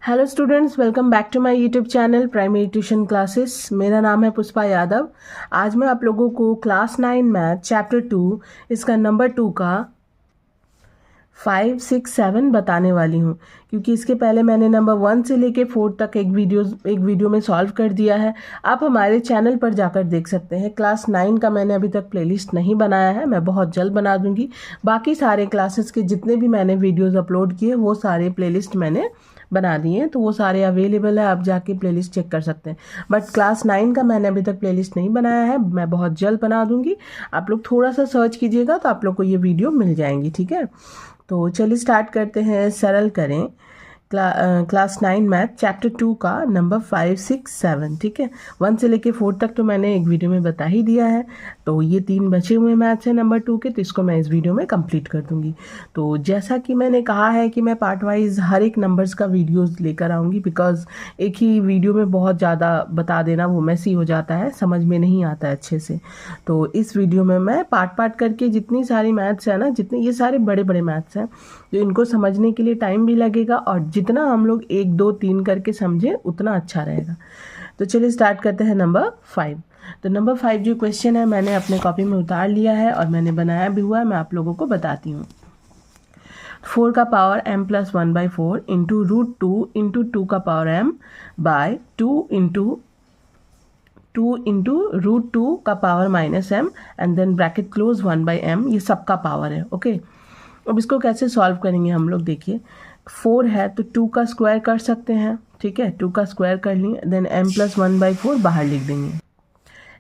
Hello students, welcome back to my YouTube channel primary tuition classes. मेरा नाम है पुष्पा यादव। आज मैं आप लोगों को क्लास 9 मैथ चैप्टर 2 इसका नंबर 2 का 5, 6, 7 बताने वाली हूँ, क्योंकि इसके पहले मैंने नंबर 1 से लेके 4 तक एक वीडियो में सॉल्व कर दिया है। आप हमारे चैनल पर जाकर देख सकते हैं। क्लास 9 का मैंने अभी तक प्लेलिस्ट नहीं बनाया है, मैं बहुत जल्द बना दूंगी। बाकी सारे क्लासेस के जितने भी मैंने वीडियोज़ अपलोड किए वो सारे प्लेलिस्ट मैंने बना दिए हैं, तो वो सारे अवेलेबल है, आप जाके प्लेलिस्ट चेक कर सकते हैं। बट क्लास 9 का मैंने अभी तक प्लेलिस्ट नहीं बनाया है, मैं बहुत जल्द बना दूंगी। आप लोग थोड़ा सा सर्च कीजिएगा तो आप लोग को ये वीडियो मिल जाएंगी, ठीक है। तो चलिए स्टार्ट करते हैं। सरल करें क्लास 9 मैथ चैप्टर 2 का नंबर 5, 6, 7, ठीक है। 1 से लेके 4 तक तो मैंने एक वीडियो में बता ही दिया है। तो ये 3 बचे हुए मैथ्स हैं नंबर 2 के, तो इसको मैं इस वीडियो में कंप्लीट कर दूंगी। तो जैसा कि मैंने कहा है कि मैं पार्ट वाइज हर एक नंबर्स का वीडियोस लेकर आऊँगी, बिकॉज एक ही वीडियो में बहुत ज़्यादा बता देना वो मैसी हो जाता है, समझ में नहीं आता है अच्छे से। तो इस वीडियो में मैं पार्ट करके जितनी सारी मैथ्स है ना, जितने ये सारे बड़े बड़े मैथ्स हैं, तो इनको समझने के लिए टाइम भी लगेगा, और जितना हम लोग 1, 2, 3 करके समझें उतना अच्छा रहेगा। तो चलिए स्टार्ट करते हैं नंबर 5। तो नंबर 5 जो क्वेश्चन है मैंने अपने कॉपी में उतार लिया है और मैंने बनाया भी हुआ है, मैं आप लोगों को बताती हूँ। 4 का पावर m + 1/4 इंटू √2 इंटू 2 का पावर m बाय 2 इंटू √2 का power -m and then bracket close 1/m, ये सबका पावर है, ओके। अब इसको कैसे सॉल्व करेंगे हम लोग, देखिए 4 है तो 2 का स्क्वायर कर सकते हैं, ठीक है। 2 का स्क्वायर कर लिए, देन m + 1/4 बाहर लिख देंगे।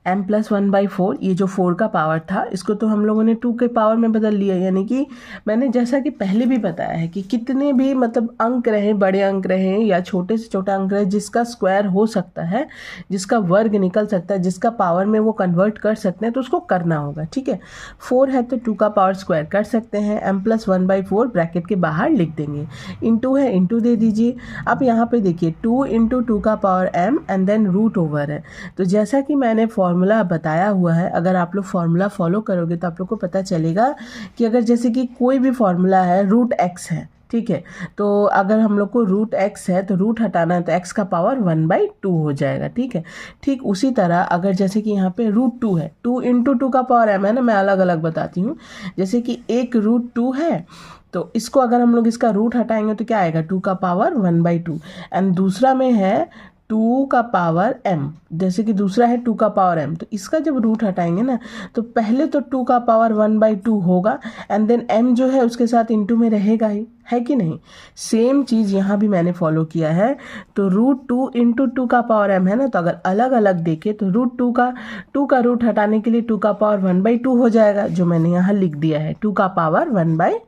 m + 1/4 ये जो 4 का पावर था, इसको तो हम लोगों ने 2 के पावर में बदल लिया। यानी कि मैंने जैसा कि पहले भी बताया है कि कितने भी मतलब अंक रहें, बड़े अंक रहें या छोटे से छोटा अंक रहे, जिसका स्क्वायर हो सकता है, जिसका वर्ग निकल सकता है, जिसका पावर में वो कन्वर्ट कर सकते हैं, तो उसको करना होगा, ठीक है। 4 है तो 2 का पावर स्क्वायर कर सकते हैं, m + 1/4 ब्रैकेट के बाहर लिख देंगे। इंटू है, इंटू दे दीजिए। अब यहाँ पे देखिए 2 इंटू 2 का power m and then root over है। तो जैसा कि मैंने फॉर्मूला बताया हुआ है, अगर आप लोग फॉर्मूला फॉलो करोगे तो आप लोग को पता चलेगा कि अगर जैसे कि कोई भी फॉर्मूला है, √x है, ठीक है, तो अगर हम लोग को √x है तो रूट हटाना है तो x का पावर 1/2 हो जाएगा, ठीक है। ठीक उसी तरह अगर जैसे कि यहाँ पे √2 है, 2 इंटू 2 का पावर m है ना, मैं अलग अलग बताती हूँ। जैसे कि एक √2 है तो इसको अगर हम लोग इसका रूट हटाएंगे तो क्या आएगा, 2 का पावर 1/2। एंड दूसरा में है 2 का पावर m, जैसे कि दूसरा है 2 का पावर m, तो इसका जब रूट हटाएंगे ना तो पहले तो 2 का पावर 1/2 होगा एंड देन m जो है उसके साथ इंटू में रहेगा ही, है कि नहीं। सेम चीज़ यहाँ भी मैंने फॉलो किया है। तो √2 इंटू 2 का पावर m है ना, तो अगर अलग अलग देखे तो √2 का रूट हटाने के लिए 2 का पावर 1/2 हो जाएगा, जो मैंने यहाँ लिख दिया है, 2 का पावर 1/2।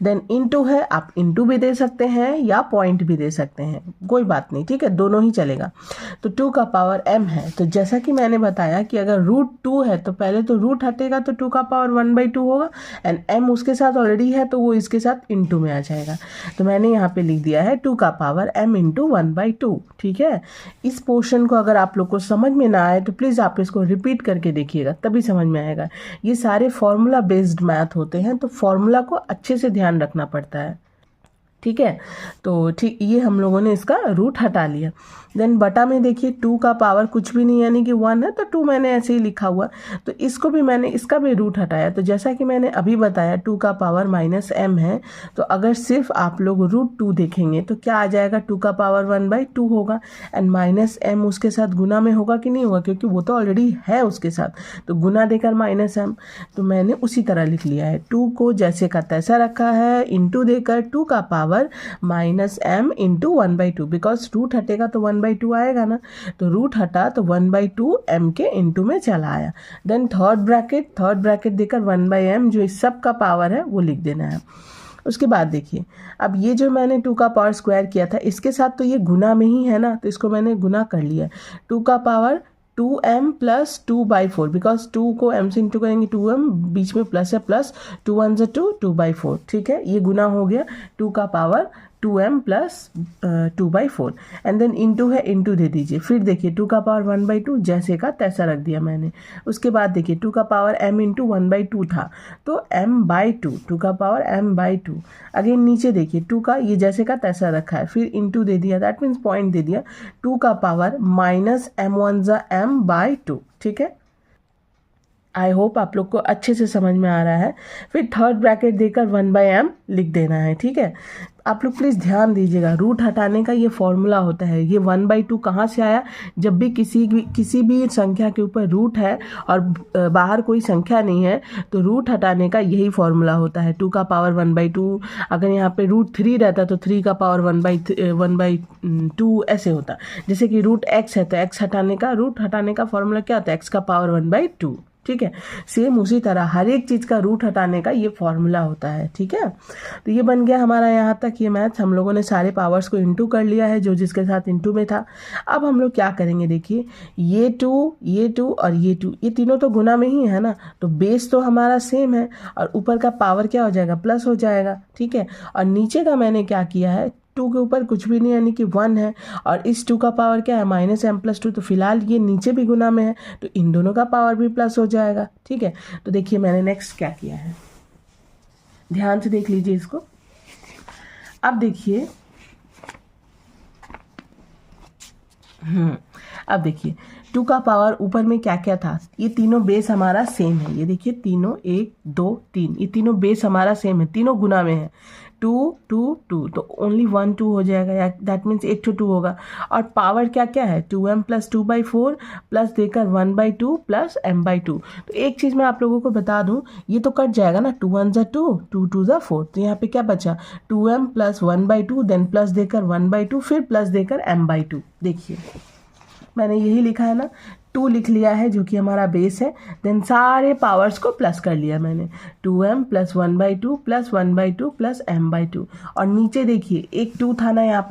देन इंटू है, आप इंटू भी दे सकते हैं या पॉइंट भी दे सकते हैं, कोई बात नहीं, ठीक है, दोनों ही चलेगा। तो 2 का पावर m है, तो जैसा कि मैंने बताया कि अगर √2 है तो पहले तो रूट हटेगा तो 2 का पावर 1/2 होगा एंड m उसके साथ ऑलरेडी है तो वो इसके साथ इंटू में आ जाएगा। तो मैंने यहाँ पे लिख दिया है 2 का पावर m इंटू 1/2, ठीक है। इस पोर्शन को अगर आप लोग को समझ में ना आए तो प्लीज़ आप इसको रिपीट करके देखिएगा, तभी समझ में आएगा। ये सारे फॉर्मूला बेस्ड मैथ होते हैं, तो फॉर्मूला को अच्छे से ध्यान रखना पड़ता है, ठीक है। तो ठीक ये हम लोगों ने इसका रूट हटा लिया। देन बटा में देखिए 2 का पावर कुछ भी नहीं यानी कि 1 है, तो 2 मैंने ऐसे ही लिखा हुआ, तो इसको भी मैंने इसका भी रूट हटाया। तो जैसा कि मैंने अभी बताया 2 का पावर -m है, तो अगर सिर्फ आप लोग √2 देखेंगे तो क्या आ जाएगा, 2 का पावर 1/2 होगा एंड -m उसके साथ गुना में होगा कि नहीं होगा, क्योंकि वो तो ऑलरेडी है उसके साथ, तो गुना देकर -m, तो मैंने उसी तरह लिख लिया है। 2 को जैसे का तैसा रखा है, इंटू देकर 2 का power -m into 1/2, because root हटेगा तो 1/2 आएगा ना, तो रूट हटा तो 1/2 m के इंटू में चला आया। देन थर्ड ब्रैकेट देकर 1/m जो इस सब का पावर है वो लिख देना है। उसके बाद देखिए अब ये जो मैंने 2 का पावर स्क्वायर किया था इसके साथ तो ये गुना में ही है ना, तो इसको मैंने गुना कर लिया। 2 का पावर 2m + 2/4, बिकॉज 2 को m से इंटू करेंगे 2m, बीच में प्लस है, प्लस 2 1 2 2/4, ठीक है, ये गुना हो गया 2 का power 2m plus 2/4 and then into है, इंटू दे दीजिए। फिर देखिए 2 का पावर 1/2 जैसे का तैसा रख दिया मैंने। उसके बाद देखिए 2 का पावर m इंटू 1/2 था तो m/2, 2 का पावर m/2। अगेन नीचे देखिए 2 का ये जैसे का तैसा रखा है, फिर इंटू दे दिया, दैट मीन्स पॉइंट दे दिया, 2 का पावर माइनस m1 m/2। ठीक है, आई होप आप लोग को अच्छे से समझ में आ रहा है। फिर थर्ड ब्रैकेट देकर 1/m लिख देना है। ठीक है, आप लोग प्लीज़ ध्यान दीजिएगा, रूट हटाने का ये फॉर्मूला होता है। ये 1/2 कहाँ से आया? जब भी किसी भी संख्या के ऊपर रूट है और बाहर कोई संख्या नहीं है तो रूट हटाने का यही फॉर्मूला होता है। 2 का पावर 1/2, अगर यहाँ पे √3 रहता तो 3 का पावर 1/2 ऐसे होता। जैसे कि √x है तो x रूट हटाने का फॉर्मूला क्या होता है? x का पावर 1/2। ठीक है, सेम उसी तरह हर एक चीज़ का रूट हटाने का ये फॉर्मूला होता है। ठीक है, तो ये बन गया हमारा यहाँ तक ये मैथ। हम लोगों ने सारे पावर्स को इंटू कर लिया है जो जिसके साथ इंटू में था। अब हम लोग क्या करेंगे, देखिए ये 2 और ये 2 ये तीनों तो गुना में ही है ना, तो बेस तो हमारा सेम है और ऊपर का पावर क्या हो जाएगा? प्लस हो जाएगा। ठीक है, और नीचे का मैंने क्या किया है, 2 के ऊपर कुछ भी नहीं यानी कि 1 है और इस 2 का पावर क्या है? -m+2। तो फिलहाल ये नीचे भी गुना में है तो इन दोनों का पावर भी प्लस हो जाएगा। ठीक है, तो देखिए मैंने नेक्स्ट क्या किया है, ध्यान से देख लीजिए इसको। अब देखिए अब देखिए 2 का पावर ऊपर में क्या क्या था? ये तीनों बेस हमारा सेम है। ये देखिए तीनों 1 2 3 ये तीनों बेस हमारा सेम है, तीनों गुना में है। 2 2 2 तो ओनली 1 2 हो जाएगा, या दैट मीन्स 1 to 2 होगा। और पावर क्या क्या है? 2m प्लस 2/4 प्लस देकर 1/2 प्लस m/2। तो एक चीज़ मैं आप लोगों को बता दूं, ये तो कट जाएगा ना, 2 1 2 2 2 4। तो यहाँ पे क्या बचा? 2m प्लस 1/2 देन प्लस देकर 1/2 फिर प्लस देकर m/2। देखिए मैंने यही लिखा है ना, 2 लिख लिया है जो कि हमारा बेस है, देन सारे पावर्स को प्लस कर लिया मैंने, 2m plus 1/2 plus 1/2 plus m/2। और नीचे देखिए एक 2 था ना, यहाँ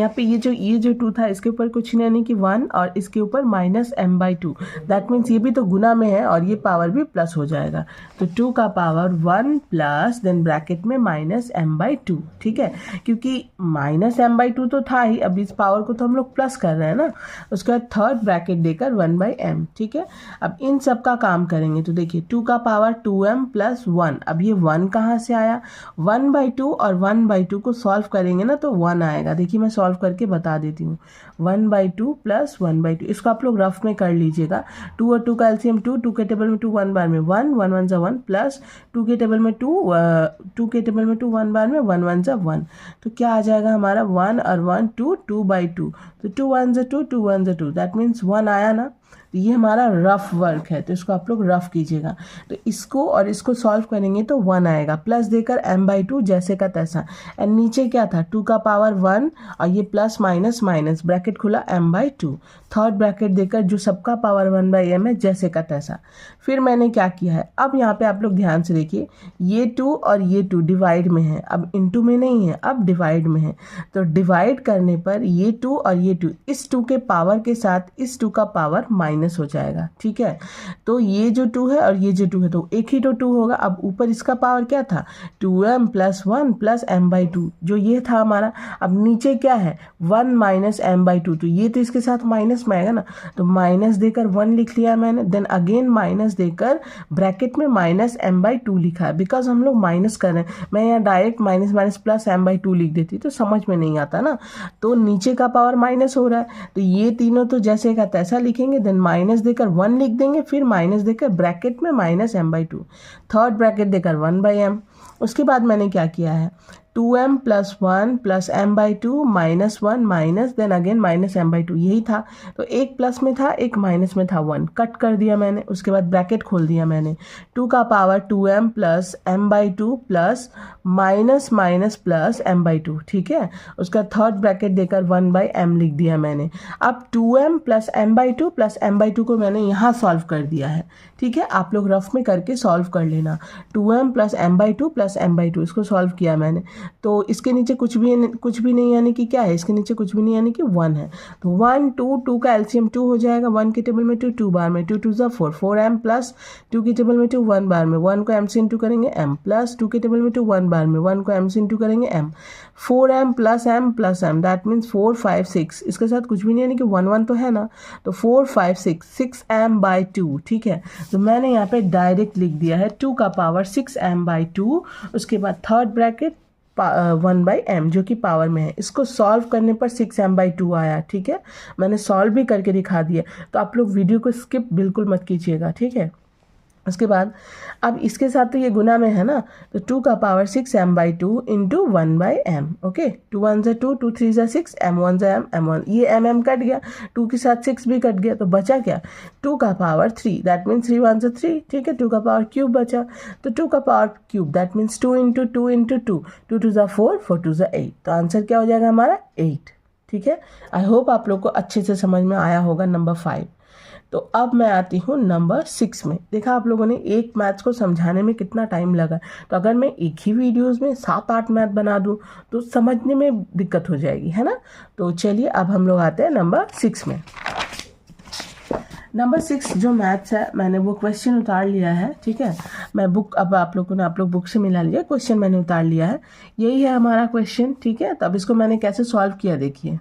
पे ये जो 2 था इसके ऊपर कुछ नहीं यानी कि 1 और इसके ऊपर -m/2। दैट मीन्स ये भी तो गुना में है और ये पावर भी प्लस हो जाएगा। तो 2 का पावर 1 प्लस देन ब्रैकेट में -m/2। ठीक है, क्योंकि -m/2 तो था ही, अब इस पावर को तो हम लोग प्लस कर रहे हैं ना। उसके बाद थर्ड ब्रैकेट देकर 1/m। ठीक है, अब इन सब का काम करेंगे तो देखिए 2 का पावर 2m प्लस 1। अब ये 1 कहाँ से आया? 1/2 और 1/2 को सॉल्व करेंगे ना तो 1 आएगा। देखिए मैं सॉल्व करके बता देती हूँ। 1/2 प्लस 1/2, इसको आप लोग रफ में कर लीजिएगा। 2 और 2 का एलसीएम 2, 2 के टेबल में 2 1 बार में 1 1 1 1 प्लस 2 के टेबल में 2 1 बार में 1 1 1। तो क्या आ जाएगा हमारा? 1 और 1 2 2/2। तो 2 1 2 2 1 2, दैट मीन्स 1 आया ना। तो ये हमारा रफ वर्क है तो इसको आप लोग रफ कीजिएगा। तो इसको और इसको सॉल्व करेंगे तो 1 आएगा, प्लस देकर m/2 जैसे का तैसा। एंड नीचे क्या था? 2 का पावर 1 और ये प्लस माइनस माइनस ब्रैकेट खुला m/2। थर्ड ब्रैकेट देकर जो सबका पावर 1/m है जैसे का तैसा। फिर मैंने क्या किया है, अब यहाँ पे आप लोग ध्यान से देखिए, ये 2 और ये 2 डिवाइड में है, अब इनटू में नहीं है, अब डिवाइड में है। तो डिवाइड करने पर ये 2 और ये 2 इस 2 के पावर के साथ इस 2 का पावर माइनस हो जाएगा। ठीक है, तो ये जो 2 है और ये जो 2 है तो एक ही तो 2 होगा। अब ऊपर इसका पावर क्या था? 2m प्लस 1 प्लस m/2 जो ये था हमारा। अब नीचे क्या है? 1 माइनस m/2, तो ये तो इसके साथ माइनस में आएगा ना, तो माइनस देकर 1 लिख लिया मैंने, देन अगेन माइनस देकर ब्रैकेट में माइनस m/2 लिखा है, बिकॉज हम लोग माइनस कर रहे हैं। मैं यहाँ direct minus minus plus m/2 लिख देती तो समझ में नहीं आता ना, तो नीचे का पावर माइनस हो रहा है तो ये तीनों तो जैसे का तैसा लिखेंगे, देन माइनस देकर 1 लिख देंगे, फिर माइनस देकर ब्रैकेट में माइनस m/2, थर्ड ब्रैकेट देकर 1/m। उसके बाद मैंने क्या किया है? 2m प्लस 1 प्लस m/2 minus 1 minus then again minus m/2, यही था। तो एक प्लस में था एक माइनस में था, 1 कट कर दिया मैंने। उसके बाद ब्रैकेट खोल दिया मैंने, 2 का power 2m plus m/2 plus minus minus plus m/2। ठीक है, उसका थर्ड ब्रैकेट देकर 1/m लिख दिया मैंने। अब 2m plus m/2 plus m/2 को मैंने यहाँ सॉल्व कर दिया है। ठीक है, आप लोग रफ में करके सॉल्व कर लेना। 2m plus m/2 plus m/2 इसको सॉल्व किया मैंने। तो इसके नीचे कुछ भी नहीं यानी कि क्या है, इसके नीचे कुछ भी नहीं यानी कि 1 है। तो 1 2 2 का एलसीएम 2 हो जाएगा, 1 के टेबल में 2, 2 बार में 2 2 ज़ा 4, 4m प्लस 2 के टेबल में 2, 1 बार में 1 को m से इंटू करेंगे m प्लस 2 के टेबल में 2, 1 बार में 1 को m से इंटू करेंगे m, 4m plus m that means 4 5 6, इसके साथ कुछ भी नहीं यानी कि 1 1 तो है ना, तो 4 5 6 6m/2, ठीक है। तो मैंने यहाँ पे डायरेक्ट लिख दिया है 2 का पावर 6m/2, उसके बाद थर्ड ब्रैकेट 1/m जो कि पावर में है। इसको सॉल्व करने पर 6m/2 आया, ठीक है। मैंने सॉल्व भी करके दिखा दिया, तो आप लोग वीडियो को स्किप बिल्कुल मत कीजिएगा, ठीक है। उसके बाद अब इसके साथ तो ये गुना में है ना, तो 2 का power 6m/2 into 1/m, okay. 2 1 ज़ा 2, 2 3 ज़ा 6, m 1 ज़ा m1, ये m कट गया, 2 के साथ 6 भी कट गया, तो बचा क्या, 2 का पावर 3, दैट मीन्स 3 1 ज़ा 3, ठीक है। 2 का पावर क्यूब बचा, तो 2 का power cube that means 2 into 2 into 2, 2 2 ज़ा 4, 4 2 ज़ा 8, तो आंसर क्या हो जाएगा हमारा 8, ठीक है। आई होप आप लोग को अच्छे से समझ में आया होगा नंबर 5। तो अब मैं आती हूँ नंबर 6 में। देखा आप लोगों ने एक मैथ्स को समझाने में कितना टाइम लगा, तो अगर मैं एक ही वीडियोस में 7-8 मैथ बना दूँ तो समझने में दिक्कत हो जाएगी, है ना। तो चलिए अब हम लोग आते हैं नंबर 6 में। नंबर 6 जो मैथ्स है, मैंने वो क्वेश्चन उतार लिया है, ठीक है। मैं बुक अब आप लोग बुक से मिला लीजिए, क्वेश्चन मैंने उतार लिया है, यही है हमारा क्वेश्चन, ठीक है। तब इसको मैंने कैसे सॉल्व किया देखिए।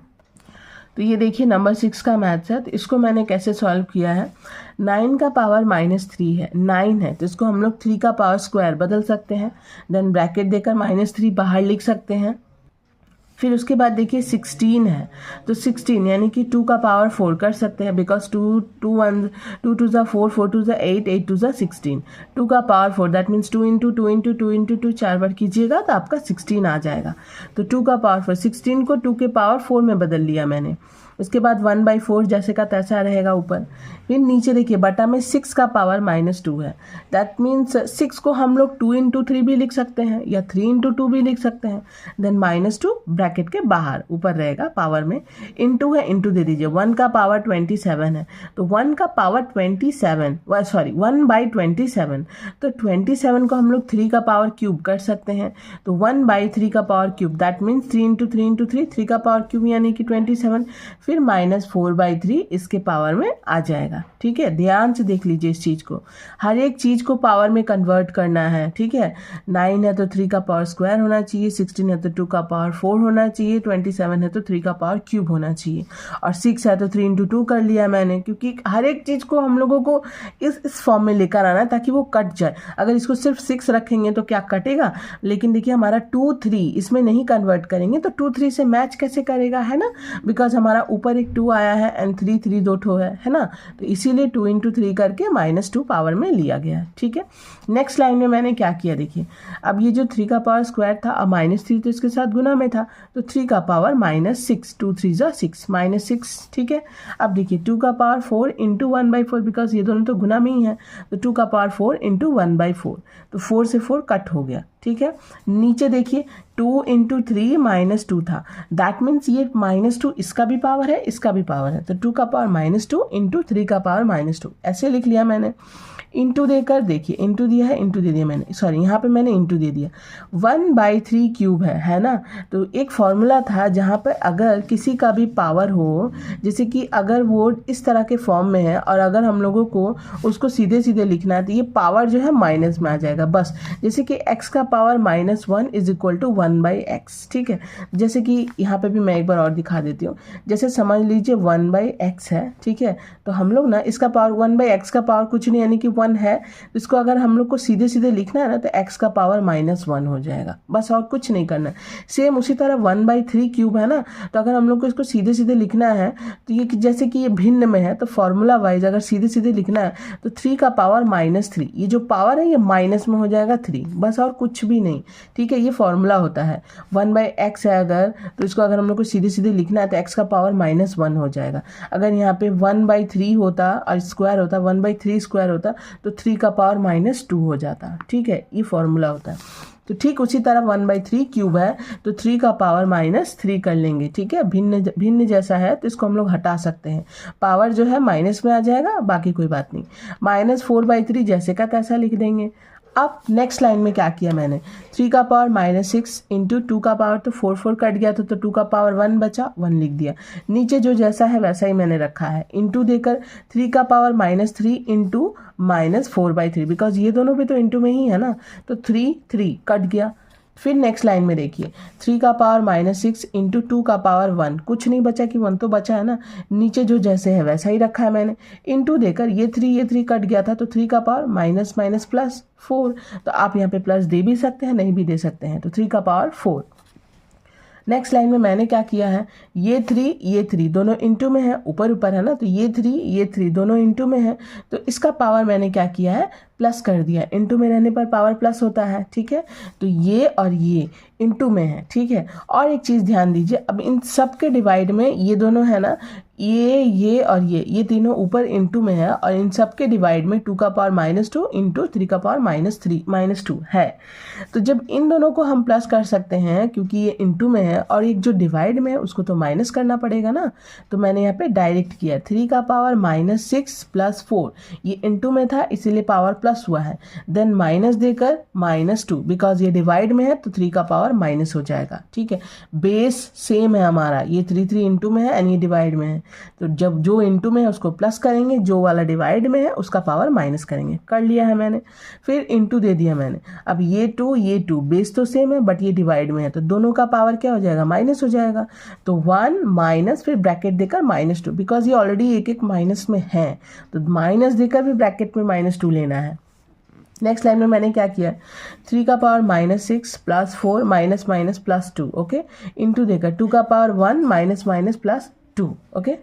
तो ये देखिए नंबर 6 का मैथ्स है, तो इसको मैंने कैसे सॉल्व किया है। 9 का पावर -3 है, 9 है तो इसको हम लोग 3 का पावर स्क्वायर बदल सकते हैं, देन ब्रैकेट देकर -3 बाहर लिख सकते हैं। फिर उसके बाद देखिए 16 है, तो 16 यानी कि 2 का पावर 4 कर सकते हैं, बिकॉज 2 2 ज़ा 4, 4 2 ज़ा 8, 8 2 ज़ा 16, 2 का power 4 that means 2 into 2 into 2 into 2 4 बार कीजिएगा तो आपका 16 आ जाएगा। तो 2 का पावर 4, 16 को 2 के पावर 4 में बदल लिया मैंने। उसके बाद 1/4 जैसे का तैसा रहेगा ऊपर। फिर नीचे देखिए बटा में 6 का पावर -2 है, दैट मीन्स 6 को हम लोग 2 इंटू 3 भी लिख सकते हैं या 3 इंटू 2 भी लिख सकते हैं। देन -2 ब्रैकेट के बाहर ऊपर रहेगा पावर में, इंटू है, इंटू दे दीजिए। 1 का पावर 27 है, तो 1 का पावर 27 1/27, तो 27 को हम लोग 3 का पावर क्यूब कर सकते हैं, तो 1/3 का power cube that means 3 into 3 into 3, 3 का पावर क्यूब यानी कि 27, फिर -4/3 इसके पावर में आ जाएगा, ठीक है। ध्यान से देख लीजिए इस चीज़ को, हर एक चीज़ को पावर में कन्वर्ट करना है, ठीक है। 9 है तो 3 का पावर स्क्वायर होना चाहिए, 16 है तो 2 का पावर 4 होना चाहिए, 27 है तो 3 का पावर क्यूब होना चाहिए, और 6 है तो 3 इंटू 2 कर लिया मैंने, क्योंकि हर एक चीज़ को हम लोगों को इस फॉर्म में लेकर आना है ताकि वो कट जाए। अगर इसको सिर्फ 6 रखेंगे तो क्या कटेगा, लेकिन देखिए हमारा 2 3 इसमें नहीं कन्वर्ट करेंगे तो 2 3 से मैच कैसे करेगा, है ना, बिकॉज हमारा ऊपर एक 2 आया है एंड 3 3 दो ठो है ना, तो इसीलिए 2 इंटू 3 करके -2 पावर में लिया गया, ठीक है। नेक्स्ट लाइन में मैंने क्या किया देखिए, अब ये जो 3 का पावर स्क्वायर था, अब -3 तो इसके साथ गुना में था, तो 3 का पावर -6, 2 3 ज़ा 6, -6, ठीक है। अब देखिए 2 का पावर 4 इंटू 1/4, बिकॉज ये दोनों तो गुना में ही है, तो 2 का पावर 4 इंटू 1/4, तो 4 से 4 कट हो गया, ठीक है। नीचे देखिए 2 इंटू 3 -2 था, दैट मीन्स ये -2 इसका भी पावर है इसका भी पावर है, तो 2 का पावर -2 इंटू 3 का पावर -2 ऐसे लिख लिया मैंने। इंटू देकर देखिए, इंटू दिया है, इंटू दे दिया मैंने, सॉरी यहाँ पे मैंने इंटू दे दिया। 1/3 क्यूब है ना, तो एक फॉर्मूला था जहाँ पर अगर किसी का भी पावर हो, जैसे कि अगर वो इस तरह के फॉर्म में है और अगर हम लोगों को उसको सीधे सीधे लिखना है तो ये पावर जो है माइनस में आ जाएगा बस। जैसे कि x का power -1 is equal to 1/x, ठीक है। जैसे कि यहाँ पे भी मैं एक बार और दिखा देती हूँ, जैसे समझ लीजिए 1/x है, ठीक है, तो हम लोग ना इसका पावर 1/x का पावर कुछ नहीं यानी कि 1 है, इसको अगर हम लोग को सीधे सीधे लिखना है ना तो x का पावर -1 हो जाएगा, बस और कुछ नहीं करना। सेम उसी तरह 1/3 क्यूब है ना, तो अगर हम लोग को इसको सीधे सीधे लिखना है तो ये जैसे कि ये भिन्न में है तो फॉर्मूला वाइज अगर सीधे सीधे लिखना है तो 3 का पावर -3, ये जो पावर है ये माइनस में हो जाएगा 3, बस और कुछ भी नहीं, ठीक है। ये फॉर्मूला होता है 1/x है अगर, तो इसको अगर हम लोग को सीधे सीधे लिखना है तो x का पावर -1 हो जाएगा। अगर यहाँ पे 1/3 होता और स्क्वायर होता, 1/3 स्क्वायर होता तो 3 का पावर -2 हो जाता, ठीक है। ये फॉर्मूला होता है। तो ठीक उसी तरह 1/3 क्यूब है तो 3 का पावर -3 कर लेंगे, ठीक है। भिन्न जैसा है तो इसको हम लोग हटा सकते हैं, पावर जो है माइनस में आ जाएगा, बाकी कोई बात नहीं। -4/3 जैसे का तैसा लिख देंगे। अब नेक्स्ट लाइन में क्या किया मैंने, 3 का पावर -6 इंटू 2 का पावर, तो 4 कट गया तो 2 का पावर 1 बचा, 1 लिख दिया। नीचे जो जैसा है वैसा ही मैंने रखा है, इंटू देकर 3 का पावर -3 इंटू -4/3, बिकॉज ये दोनों भी तो इंटू में ही है ना, तो 3 कट गया। फिर नेक्स्ट लाइन में देखिए, 3 का पावर -6 इंटू 2 का पावर 1, कुछ नहीं बचा कि 1 तो बचा है ना, नीचे जो जैसे है वैसा ही रखा है मैंने, इंटू देकर ये 3 कट गया था तो 3 का पावर माइनस माइनस प्लस 4, तो आप यहाँ पे प्लस दे भी सकते हैं नहीं भी दे सकते हैं, तो 3 का पावर 4। नेक्स्ट लाइन में मैंने क्या किया है, ये 3 दोनों इंटू में है, ऊपर ऊपर है ना, तो ये 3 दोनों इंटू में है, तो इसका पावर मैंने क्या किया है, प्लस कर दिया। इंटू में रहने पर पावर प्लस होता है, ठीक है, तो ये और ये इंटू में है, ठीक है। और एक चीज़ ध्यान दीजिए, अब इन सब के डिवाइड में ये दोनों है ना, ये और ये तीनों ऊपर इंटू में है, और इन सब के डिवाइड में 2 का पावर -2 इंटू 3 का पावर -2 है। तो जब इन दोनों को हम प्लस कर सकते हैं क्योंकि ये इंटू में है, और एक जो डिवाइड में है उसको तो माइनस करना पड़ेगा ना, तो मैंने यहाँ पे डायरेक्ट किया 3 का पावर -6 प्लस 4, ये इंटू में था इसीलिए पावर प्लस हुआ है, देन माइनस देकर -2, बिकॉज ये डिवाइड में है तो 3 का पावर माइनस हो जाएगा, ठीक है। बेस सेम है हमारा, ये 3 इंटू में है एंड ये डिवाइड में है, तो जब जो इंटू में है उसको प्लस करेंगे, जो वाला डिवाइड में है उसका पावर माइनस करेंगे, कर लिया है मैंने। फिर इंटू दे दिया मैंने, अब ये 2 बेस तो सेम है बट ये डिवाइड में है, तो दोनों का पावर क्या हो जाएगा, माइनस हो जाएगा, तो 1 माइनस फिर ब्रैकेट देकर -2, बिकॉज ये ऑलरेडी एक माइनस में है, तो माइनस देकर भी ब्रैकेट में -2 लेना है। नेक्स्ट लाइन में मैंने क्या किया, 3 का power -6 plus 4 minus minus plus 2, okay, into देकर 2 का power 1 minus minus plus 2, okay.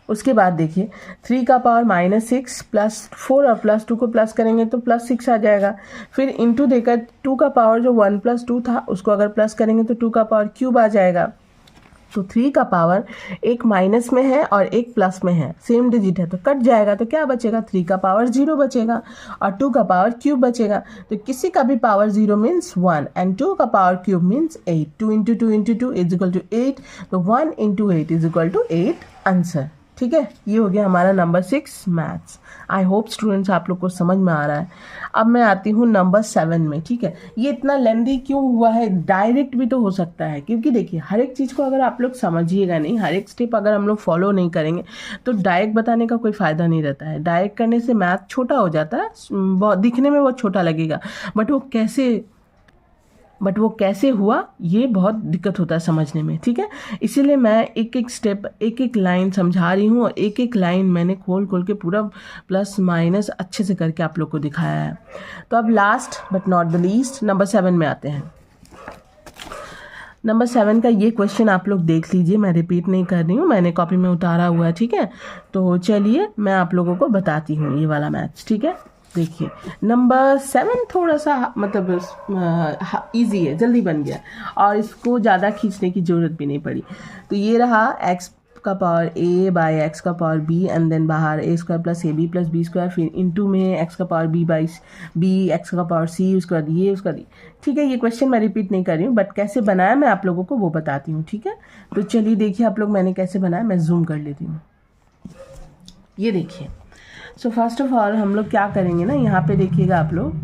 उसके बाद देखिए 3 का पावर -6 प्लस 4 और प्लस 2 को प्लस करेंगे तो +6 आ जाएगा। फिर इंटू देकर 2 का पावर जो 1 + 2 था उसको अगर प्लस करेंगे तो 2 का पावर क्यूब आ जाएगा। तो 3 का पावर एक माइनस में है और एक प्लस में है, सेम डिजिट है तो कट जाएगा, तो क्या बचेगा, 3 का पावर 0 बचेगा और 2 का पावर क्यूब बचेगा। तो किसी का भी पावर 0 मीन्स 1 एंड 2 का पावर क्यूब मीन्स 8, 2 × 2 × 2 = 8, तो 1 × 8 = 8 आंसर, ठीक है। ये हो गया हमारा number 6 maths. I hope students आप लोग को समझ में आ रहा है। अब मैं आती हूँ नंबर 7 में, ठीक है। ये इतना लेंदी क्यों हुआ है, डायरेक्ट भी तो हो सकता है, क्योंकि देखिए हर एक चीज़ को अगर आप लोग समझिएगा नहीं, हर एक स्टेप अगर हम लोग फॉलो नहीं करेंगे तो डायरेक्ट बताने का कोई फ़ायदा नहीं रहता है। डायरेक्ट करने से मैथ छोटा हो जाता है, बहुत दिखने में बहुत छोटा लगेगा, बट वो कैसे हुआ ये बहुत दिक्कत होता है समझने में, ठीक है। इसीलिए मैं एक एक स्टेप एक एक लाइन समझा रही हूँ, और एक एक लाइन मैंने खोल के पूरा प्लस माइनस अच्छे से करके आप लोग को दिखाया है। तो अब last but not the least number 7 में आते हैं। नंबर 7 का ये क्वेश्चन आप लोग देख लीजिए, मैं रिपीट नहीं कर रही हूँ, मैंने कॉपी में उतारा हुआ है, ठीक है। तो चलिए मैं आप लोगों को बताती हूँ ये वाला मैथ्स, ठीक है। देखिए नंबर 7 थोड़ा सा मतलब इजी है, जल्दी बन गया और इसको ज़्यादा खींचने की ज़रूरत भी नहीं पड़ी। तो ये रहा x का पावर a बाई x का पावर b एंड देन बाहर a² + ab + b², फिर इंटू में x का power b by b, x का पावर c, उसके बाद ये उसका दी, ठीक है। ये क्वेश्चन मैं रिपीट नहीं कर रही हूँ, बट कैसे बनाया मैं आप लोगों को वो बताती हूँ, ठीक है। तो चलिए देखिए आप लोग मैंने कैसे बनाया, मैं जूम कर लेती हूँ। ये देखिए, सो फर्स्ट ऑफ ऑल हम लोग क्या करेंगे ना, यहाँ पे देखिएगा आप लोग।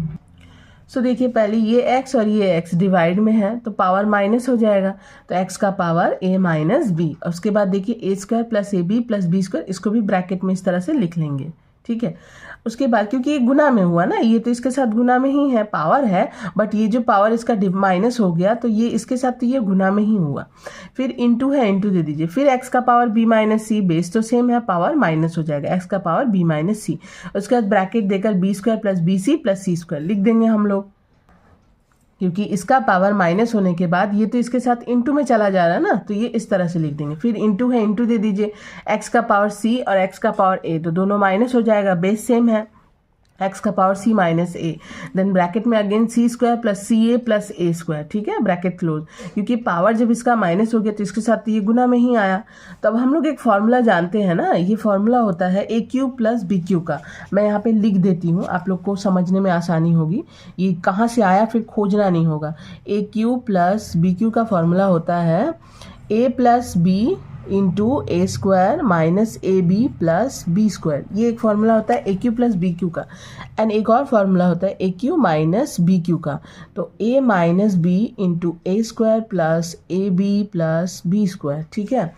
सो देखिए पहले ये x और ये x डिवाइड में है तो पावर माइनस हो जाएगा, तो x का पावर a - b। उसके बाद देखिए a² + ab + b², इसको भी ब्रैकेट में इस तरह से लिख लेंगे, ठीक है। उसके बाद क्योंकि ये गुना में हुआ ना, ये तो इसके साथ गुना में ही है, पावर है, बट ये जो पावर इसका माइनस हो गया तो ये इसके साथ तो ये गुना में ही हुआ। फिर इंटू है, इंटू दे दीजिए, फिर x का पावर b - c, बेस तो सेम है, पावर माइनस हो जाएगा, x का पावर b - c। उसके बाद ब्रैकेट देकर b² + bc + c² लिख देंगे हम लोग, क्योंकि इसका पावर माइनस होने के बाद ये तो इसके साथ इंटू में चला जा रहा है ना, तो ये इस तरह से लिख देंगे। फिर इंटू है, इंटू दे दीजिए, x का पावर c और x का पावर a, तो दोनों माइनस हो जाएगा, बेस सेम है, x का power c - a, then bracket में अगेन c² + ca + a², ठीक है, ब्रैकेट क्लोज। क्योंकि पावर जब इसका माइनस हो गया तो इसके साथ ये गुना में ही आया। तो अब हम लोग एक फॉर्मूला जानते हैं ना, ये फॉर्मूला होता है a³ + bq का। मैं यहाँ पे लिख देती हूँ, आप लोग को समझने में आसानी होगी, ये कहाँ से आया फिर खोजना नहीं होगा। a³ + bq का फॉर्मूला होता है a + b into A square minus A B plus B square, ये एक फॉर्मूला होता है A cube plus B cube का। एंड एक और फॉर्मूला होता है A cube minus B cube का। तो A minus B into A square plus A B plus B square, ठीक है।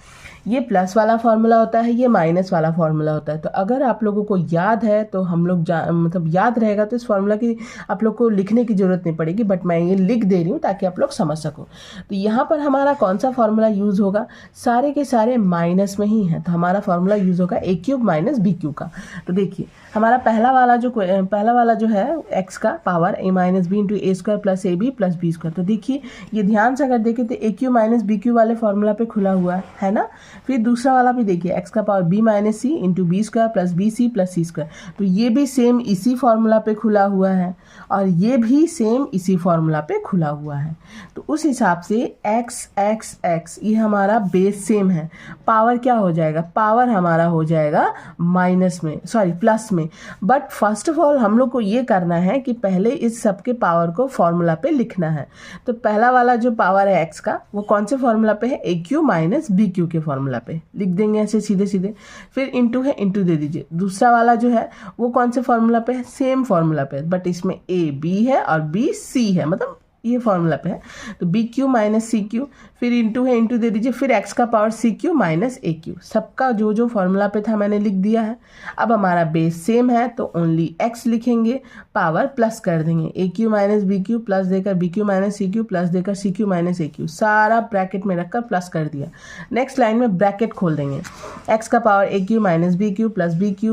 ये प्लस वाला फॉर्मूला होता है, ये माइनस वाला फॉर्मूला होता है। तो अगर आप लोगों को याद है तो हम लोग मतलब याद रहेगा तो इस फॉर्मूला की आप लोग को लिखने की ज़रूरत नहीं पड़ेगी, बट मैं ये लिख दे रही हूँ ताकि आप लोग समझ सको। तो यहाँ पर हमारा कौन सा फॉर्मूला यूज़ होगा, सारे के सारे माइनस में ही है, तो हमारा फॉर्मूला यूज़ होगा ए क्यूब माइनस बी क्यू का। तो देखिए हमारा पहला वाला जो है एक्स का power a minus B into A square plus A B plus B square. तो देखिए ये ध्यान से अगर देखें तो a cube minus B cube वाले फॉर्मूला पे खुला हुआ है ना। फिर दूसरा वाला भी देखिए एक्स का power B minus C into B square plus B C plus C square, तो ये भी सेम इसी फॉर्मूला पे खुला हुआ है और ये भी सेम इसी फॉर्मूला पे खुला हुआ है। तो उस हिसाब से एक्स एक्स एक्स ये हमारा बेस सेम है, पावर क्या हो जाएगा, पावर हमारा हो जाएगा माइनस में, सॉरी प्लस में। बट फर्स्ट ऑफ ऑल हम लोग को ये करना है कि पहले इस सब के पावर को फॉर्मूला पे लिखना है। तो पहला वाला जो पावर है एक्स का वो कौन से फॉर्मूला पे है, A cube minus B Q के फॉर्मूला पे लिख देंगे ऐसे सीधे सीधे। फिर इंटू है, इंटू दे दीजिए। दूसरा वाला जो है वो कौन से फॉर्मूला पे है, सेम फॉर्मूला पे, बट इसमें ए बी है और बी सी है, मतलब ये फॉर्मूला पे है। तो बी क्यू माइनस सी क्यू, फिर इंटू है, इंटू दे दीजिए, फिर एक्स का पावर सी क्यू माइनस ए क्यू। सबका जो जो फॉर्मूला पे था मैंने लिख दिया है। अब हमारा बेस सेम है तो ओनली एक्स लिखेंगे, पावर प्लस कर देंगे, A cube minus B cube plus देकर बी क्यू माइनस सी क्यू प्लस देकर सी क्यू माइनस ए क्यू, सारा ब्रैकेट में रखकर प्लस कर दिया। नेक्स्ट लाइन में ब्रैकेट खोल देंगे, एक्स का power A cube minus B cube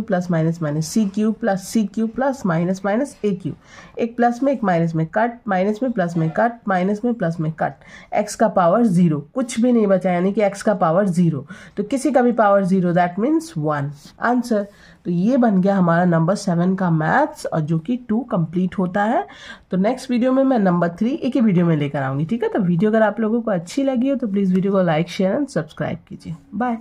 plus minus minus C cube plus minus minus A cube, एक प्लस में एक माइनस में कट, माइनस में प्लस में कट, माइनस में प्लस में कट, एक्स का पावर 0, कुछ भी नहीं बचा, यानी कि एक्स का पावर 0, तो किसी का भी पावर 0 दैट मीन्स 1 आंसर। तो ये बन गया हमारा नंबर 7 का मैथ्स, और जो कि 2 कंप्लीट होता है। तो नेक्स्ट वीडियो में मैं नंबर 3 एक ही वीडियो में लेकर आऊँगी, ठीक है। तो वीडियो अगर आप लोगों को अच्छी लगी हो तो प्लीज़ वीडियो को लाइक शेयर एंड सब्सक्राइब कीजिए। बाय।